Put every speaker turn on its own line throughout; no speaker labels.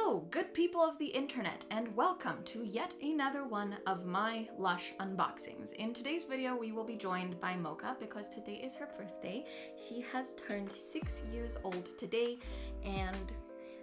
Hello, good people of the internet, and welcome to yet another one of my Lush unboxings. In today's video, we will be joined by Mocha because today is her birthday. She has turned 6 years old today, and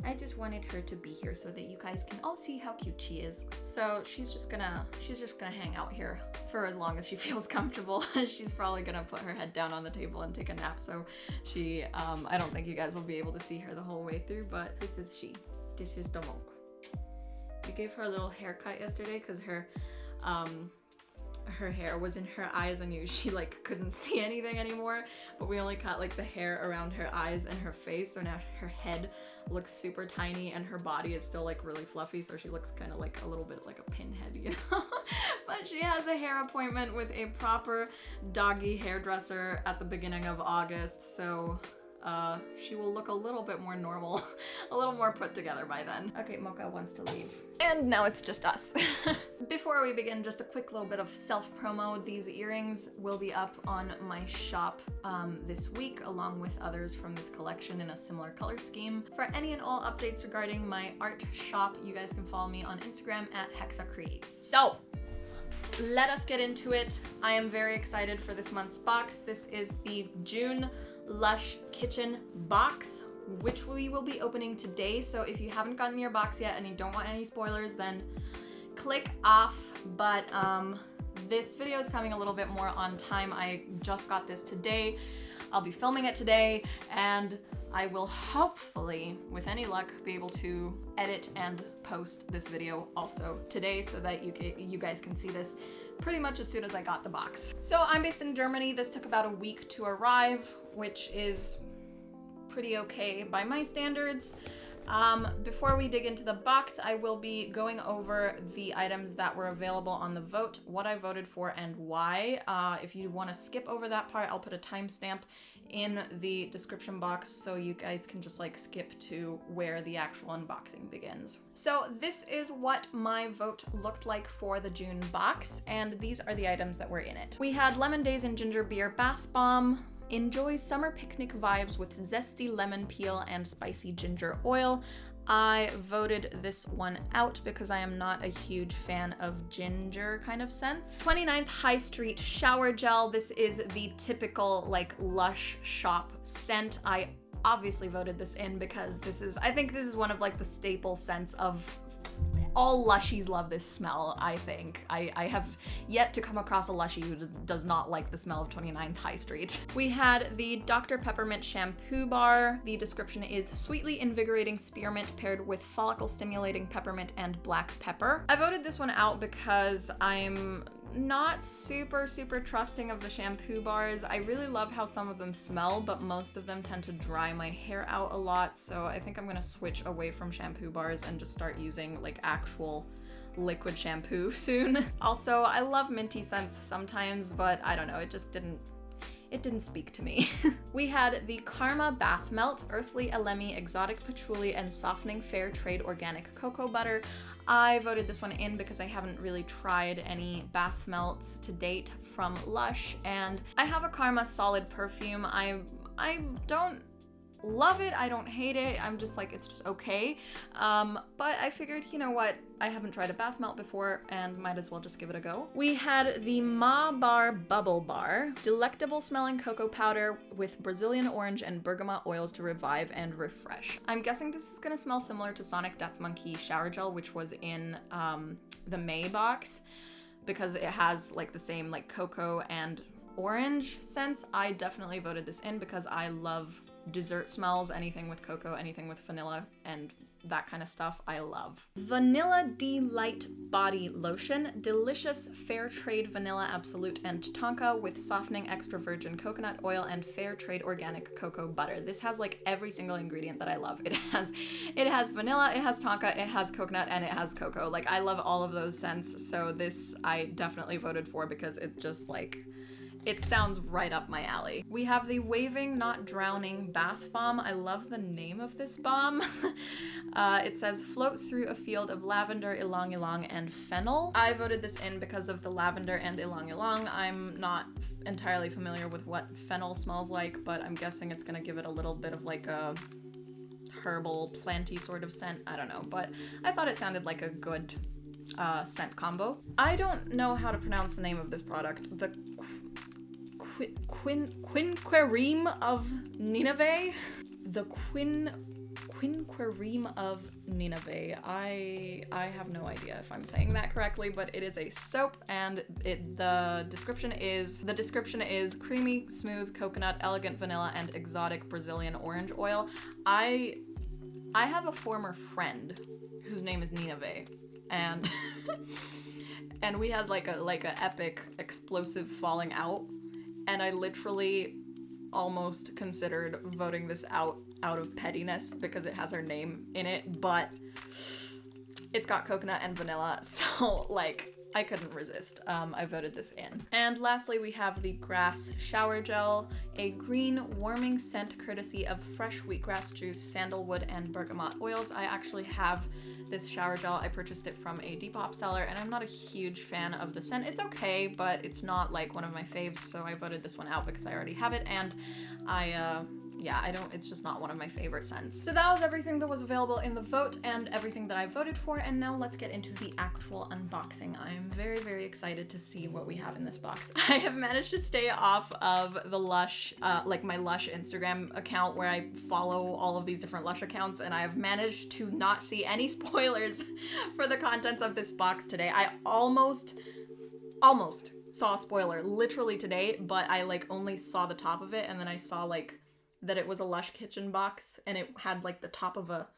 I just wanted her to be here so that you guys can all see how cute she is. So she's just gonna hang out here for as long as she feels comfortable. She's probably gonna put her head down on the table and take a nap. So she, I don't think you guys will be able to see her the whole way through, but this is she. This is the Mocha. We gave her a little haircut yesterday because her hair was in her eyes and she like couldn't see anything anymore, but we only cut like the hair around her eyes and her face, so now her head looks super tiny and her body is still like really fluffy, so she looks kind of like a little bit like a pinhead, you know. But she has a hair appointment with a proper doggy hairdresser at the beginning of August, so she will look a little bit more normal, a little more put together by then. Okay, Mocha wants to leave. And now it's just us. Before we begin, just a quick little bit of self-promo. These earrings will be up on my shop this week, along with others from this collection in a similar color scheme. For any and all updates regarding my art shop, you guys can follow me on Instagram at HexaCreates. So, let us get into it. I am very excited for this month's box. This is the June Lush Kitchen box, which we will be opening today. So if you haven't gotten your box yet and you don't want any spoilers, then click off. But this video is coming a little bit more on time. I just got this today. I'll be filming it today, and I will hopefully, with any luck, be able to edit and post this video also today so that you guys can see this pretty much as soon as I got the box. So I'm based in Germany. This took about a week to arrive, which is pretty okay by my standards. Before we dig into the box, I will be going over the items that were available on the vote, what I voted for and why. If you want to skip over that part, I'll put a timestamp in the description box so you guys can just like skip to where the actual unboxing begins. So this is what my vote looked like for the June box, and these are the items that were in it. We had Lemon Days and Ginger Beer Bath Bomb. Enjoy summer picnic vibes with zesty lemon peel and spicy ginger oil. I voted this one out because I am not a huge fan of ginger kind of scents. 29th High Street Shower Gel. This is the typical like Lush shop scent. I obviously voted this in because I think this is one of like the staple scents of all Lushies love this smell, I think. I have yet to come across a Lushie who does not like the smell of 29th High Street. We had the Dr. Peppermint Shampoo Bar. The description is sweetly invigorating spearmint paired with follicle stimulating peppermint and black pepper. I voted this one out because I'm not super trusting of the shampoo bars. I really love how some of them smell, but most of them tend to dry my hair out a lot, so I think I'm gonna switch away from shampoo bars and just start using like actual liquid shampoo soon. Also, I love minty scents sometimes, but I don't know, it didn't speak to me. We had the Karma Bath Melt, Earthly Elemi, Exotic Patchouli, and Softening Fair Trade Organic Cocoa Butter. I voted this one in because I haven't really tried any bath melts to date from Lush, and I have a Karma Solid perfume. I don't love it, I don't hate it, I'm just like, it's just okay. But I figured, you know what, I haven't tried a bath melt before and might as well just give it a go. We had the Ma Bar Bubble Bar, delectable smelling cocoa powder with Brazilian orange and bergamot oils to revive and refresh. I'm guessing this is gonna smell similar to Sonic Death Monkey Shower Gel, which was in the May box, because it has like the same like cocoa and orange scents. I definitely voted this in because I love dessert smells, anything with cocoa, anything with vanilla, and that kind of stuff I love. Vanilla dee-light Body Lotion, delicious fair trade vanilla absolute and tonka with softening extra virgin coconut oil and fair trade organic cocoa butter. This has like every single ingredient that I love. It has vanilla, it has tonka, it has coconut, and it has cocoa. Like, I love all of those scents, so this I definitely voted for because it just like, it sounds right up my alley. We have the Waving Not Drowning Bath Bomb. I love the name of this bomb. It says float through a field of lavender, ylang ylang, and fennel. I voted this in because of the lavender and ylang ylang. I'm not entirely familiar with what fennel smells like, but I'm guessing it's gonna give it a little bit of like a herbal, planty sort of scent. I don't know, but I thought it sounded like a good scent combo. I don't know how to pronounce the name of this product. The Quinquereme of Nineveh? The Quinquereme of Nineveh. I have no idea if I'm saying that correctly, but it is a soap, and the description is creamy, smooth coconut, elegant vanilla, and exotic Brazilian orange oil. I have a former friend whose name is Nineveh, and and we had like a epic explosive falling out, and I literally almost considered voting this out of pettiness because it has her name in it, but it's got coconut and vanilla, so like I couldn't resist. I voted this in. And lastly, we have the Grass Shower Gel, a green warming scent courtesy of fresh wheatgrass juice, sandalwood, and bergamot oils. I actually have this shower gel. I purchased it from a Depop seller, and I'm not a huge fan of the scent. It's okay, but it's not like one of my faves, so I voted this one out because I already have it, and it's just not one of my favorite scents. So that was everything that was available in the vote and everything that I voted for, and now let's get into the actual unboxing. I'm very, very excited to see what we have in this box. I have managed to stay off of the Lush, my Lush Instagram account where I follow all of these different Lush accounts, and I have managed to not see any spoilers for the contents of this box today. I almost saw a spoiler literally today, but I only saw the top of it, and then I saw that it was a Lush Kitchen box, and it had the top of a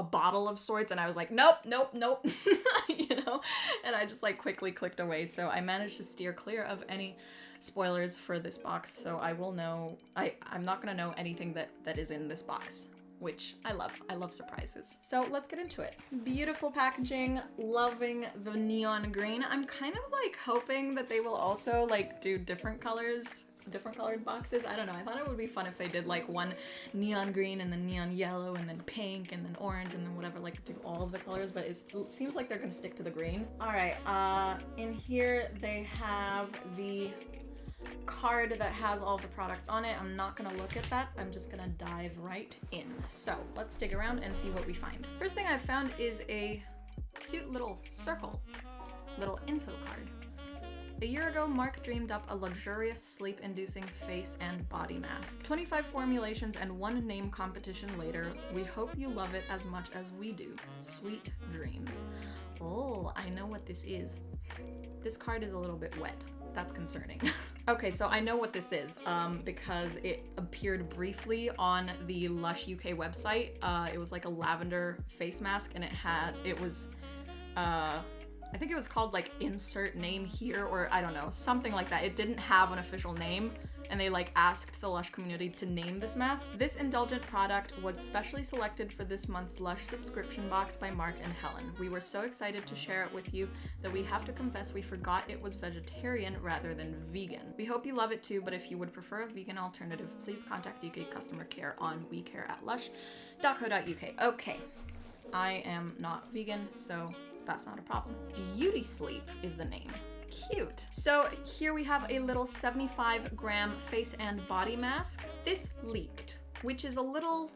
bottle of sorts, and I was like, nope, you know, and I just quickly clicked away. So I managed to steer clear of any spoilers for this box, so I will know, I'm not gonna know anything that is in this box, which I love. I love surprises. So let's get into it. Beautiful packaging, loving the neon green. I'm kind of hoping that they will also do different colored boxes. I don't know. I thought it would be fun if they did one neon green and then neon yellow and then pink and then orange and then whatever, do all of the colors, but it seems like they're gonna stick to the green. All right, in here they have the card that has all the products on it. I'm not gonna look at that. I'm just gonna dive right in. So let's dig around and see what we find. First thing I've found is a cute little circle, little info card. A year ago, Mark dreamed up a luxurious, sleep-inducing face and body mask. 25 formulations and one name competition later, we hope you love it as much as we do. Sweet dreams. Oh, I know what this is. This card is a little bit wet. That's concerning. Okay, so I know what this is because it appeared briefly on the Lush UK website. It was a lavender face mask, and I think it was called insert name here, or I don't know, something like that. It didn't have an official name, and they asked the Lush community to name this mask. This indulgent product was specially selected for this month's Lush subscription box by Mark and Helen. We were so excited to share it with you that we have to confess we forgot it was vegetarian rather than vegan. We hope you love it too, but if you would prefer a vegan alternative, please contact UK customer care on wecare@lush.co.uk. Okay, I am not vegan, so that's not a problem. Beauty Sleep is the name. Cute. So here we have a little 75-gram face and body mask. This leaked, which is a little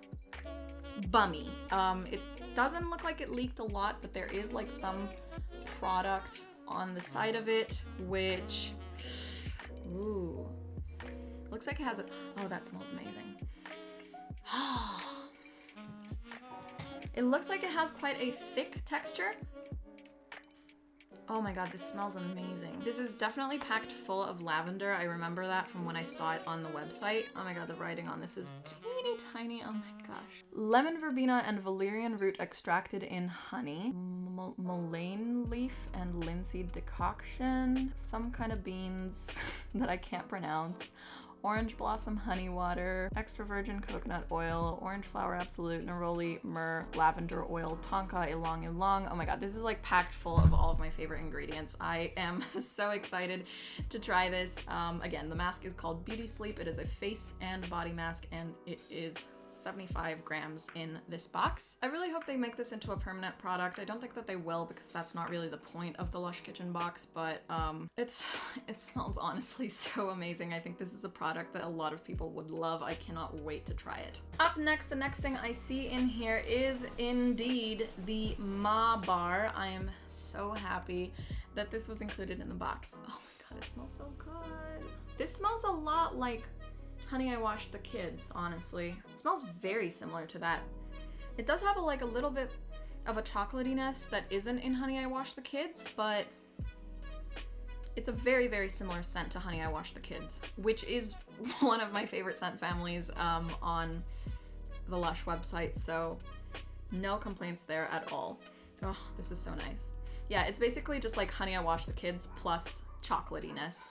bummy. It doesn't look like it leaked a lot, but there is some product on the side of it, which, ooh, looks like it has oh, that smells amazing. It looks like it has quite a thick texture. Oh my god, this smells amazing. This is definitely packed full of lavender. I remember that from when I saw it on the website. Oh my god, the writing on this is teeny tiny. Oh my gosh. Lemon verbena and valerian root extracted in honey. Mullein leaf and linseed decoction. Some kind of beans that I can't pronounce. Orange blossom honey water, extra virgin coconut oil, orange flower absolute, neroli, myrrh, lavender oil, tonka, ylang ylang. Oh my god, this is packed full of all of my favorite ingredients. I am so excited to try this. Again, the mask is called Beauty Sleep. It is a face and body mask, and it is 75 grams in this box. I really hope they make this into a permanent product. I don't think that they will because that's not really the point of the Lush Kitchen box, but it smells honestly so amazing. I think this is a product that a lot of people would love. I cannot wait to try it. Up next, the next thing I see in here is indeed the Ma bar. I am so happy that this was included in the box. Oh my god, it smells so good. This smells a lot like Honey, I Washed the Kids, honestly. It smells very similar to that. It does have a little bit of a chocolatiness that isn't in Honey, I Washed the Kids, but it's a very, very similar scent to Honey, I Washed the Kids, which is one of my favorite scent families on the Lush website, so no complaints there at all. Oh, this is so nice. Yeah, it's basically just like Honey, I Washed the Kids plus chocolatiness.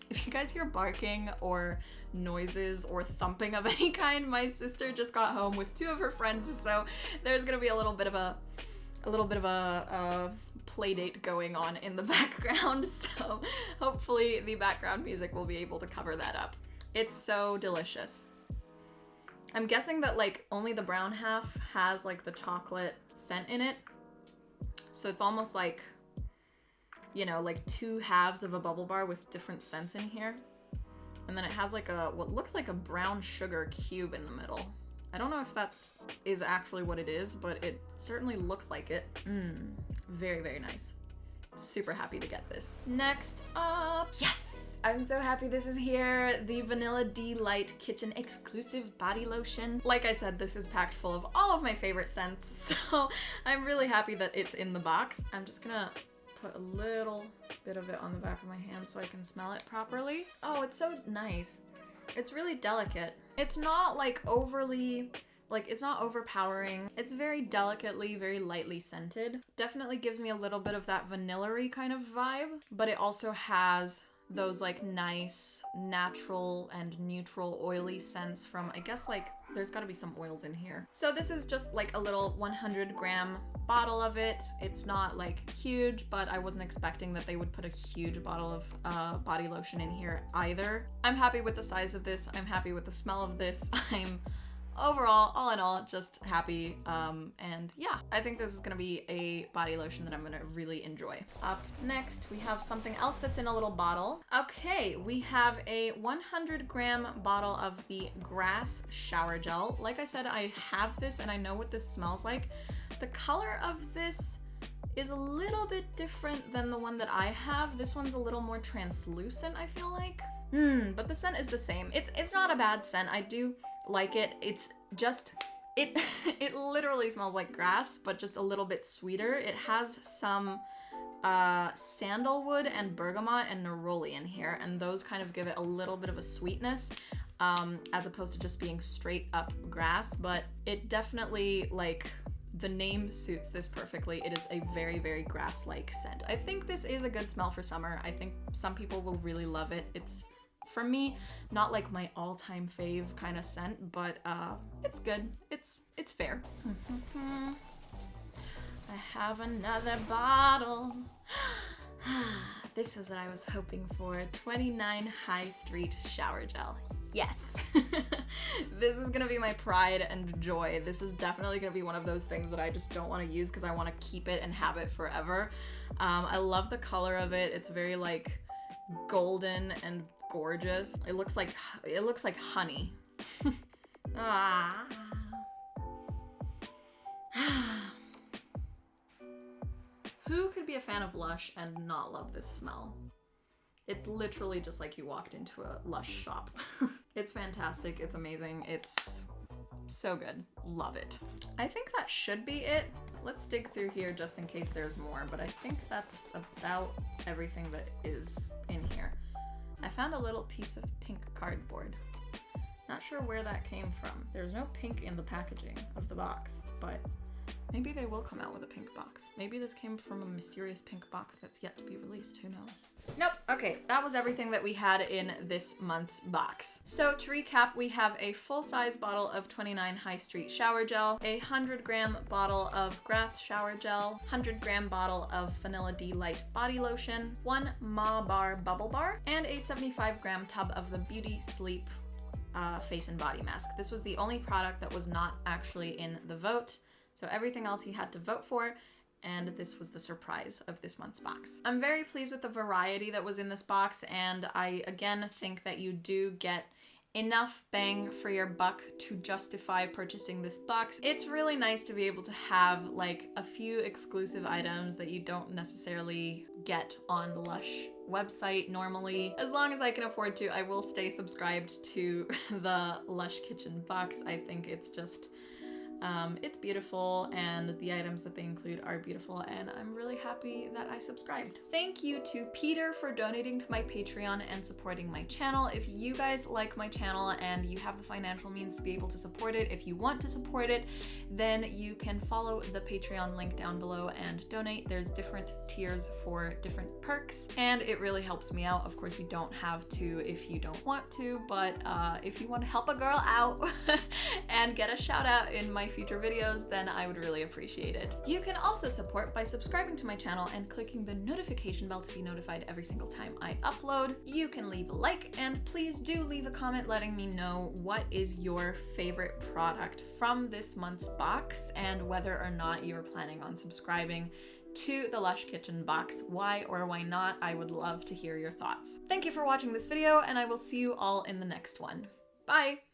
If you guys hear barking or noises or thumping of any kind, my sister just got home with 2 of her friends, so there's gonna be a little bit of a play date going on in the background, so hopefully the background music will be able to cover that up. It's so delicious. I'm guessing that only the brown half has the chocolate scent in it, so it's almost like, you know, 2 halves of a bubble bar with different scents in here. And then it has what looks like a brown sugar cube in the middle. I don't know if that is actually what it is, but it certainly looks like it. Very, very nice. Super happy to get this. Next up, yes! I'm so happy this is here. The Vanilla dee-light Kitchen exclusive body lotion. Like I said, this is packed full of all of my favorite scents, so I'm really happy that it's in the box. I'm just gonna put a little bit of it on the back of my hand so I can smell it properly. Oh, it's so nice. It's really delicate. It's not overly, it's not overpowering. It's very delicately, very lightly scented. Definitely gives me a little bit of that vanilla-y kind of vibe, but it also has those nice natural and neutral oily scents from, I guess there's gotta be some oils in here. So this is just a little 100-gram bottle of it. It's not huge, but I wasn't expecting that they would put a huge bottle of body lotion in here either. I'm happy with the size of this. I'm happy with the smell of this. I'm overall, all in all, just happy. And yeah, I think this is gonna be a body lotion that I'm gonna really enjoy. Up next, we have something else that's in a little bottle. Okay, we have a 100-gram bottle of the grass shower gel. Like I said, I have this and I know what this smells like. The color of this is a little bit different than the one that I have. This one's a little more translucent, I feel like. But the scent is the same. It's not a bad scent. I do like it. It's just, it literally smells like grass, but just a little bit sweeter. It has some sandalwood and bergamot and neroli in here, and those kind of give it a little bit of a sweetness, as opposed to just being straight up grass. But it definitely, the name suits this perfectly. It is a very, very grass-like scent. I think this is a good smell for summer. I think some people will really love it. It's, for me, not my all-time fave kind of scent, but it's good. It's fair. I have another bottle. This is what I was hoping for. 29 High Street Shower Gel. Yes! This is gonna be my pride and joy. This is definitely gonna be one of those things that I just don't want to use because I want to keep it and have it forever. I love the color of it. It's very golden and gorgeous. It looks like honey. Ah. Who could be a fan of Lush and not love this smell? It's literally just like you walked into a Lush shop. It's fantastic. It's amazing. It's so good. Love it. I think that should be it. Let's dig through here just in case there's more, but I think that's about everything that is in here. I found a little piece of pink cardboard. Not sure where that came from. There's no pink in the packaging of the box, but maybe they will come out with a pink box. Maybe this came from a mysterious pink box that's yet to be released. Who knows? Nope. Okay, that was everything that we had in this month's box. So to recap, we have a full-size bottle of 29 High Street Shower Gel, a 100-gram bottle of Grass Shower Gel, 100-gram bottle of Vanilla dee-light Body Lotion, 1 Ma Bar Bubble Bar, and a 75-gram tub of the Beauty Sleep face and body mask. This was the only product that was not actually in the vote. So everything else you had to vote for, and this was the surprise of this month's box. I'm very pleased with the variety that was in this box, and I again think that you do get enough bang for your buck to justify purchasing this box. It's really nice to be able to have like a few exclusive items that you don't necessarily get on the Lush website normally. As long as I can afford to, I will stay subscribed to the Lush Kitchen box. I think it's just it's beautiful, and the items that they include are beautiful, and I'm really happy that I subscribed. Thank you to Peter for donating to my Patreon and supporting my channel. If you guys like my channel and you have the financial means to be able to support it, if you want to support it, then you can follow the Patreon link down below and donate. There's different tiers for different perks, and it really helps me out. Of course, you don't have to if you don't want to, but if you want to help a girl out and get a shout out in my future videos, then I would really appreciate it. You can also support by subscribing to my channel and clicking the notification bell to be notified every single time I upload. You can leave a like, and please do leave a comment letting me know what is your favorite product from this month's box and whether or not you are planning on subscribing to the Lush Kitchen box. Why or why not? I would love to hear your thoughts. Thank you for watching this video, and I will see you all in the next one. Bye!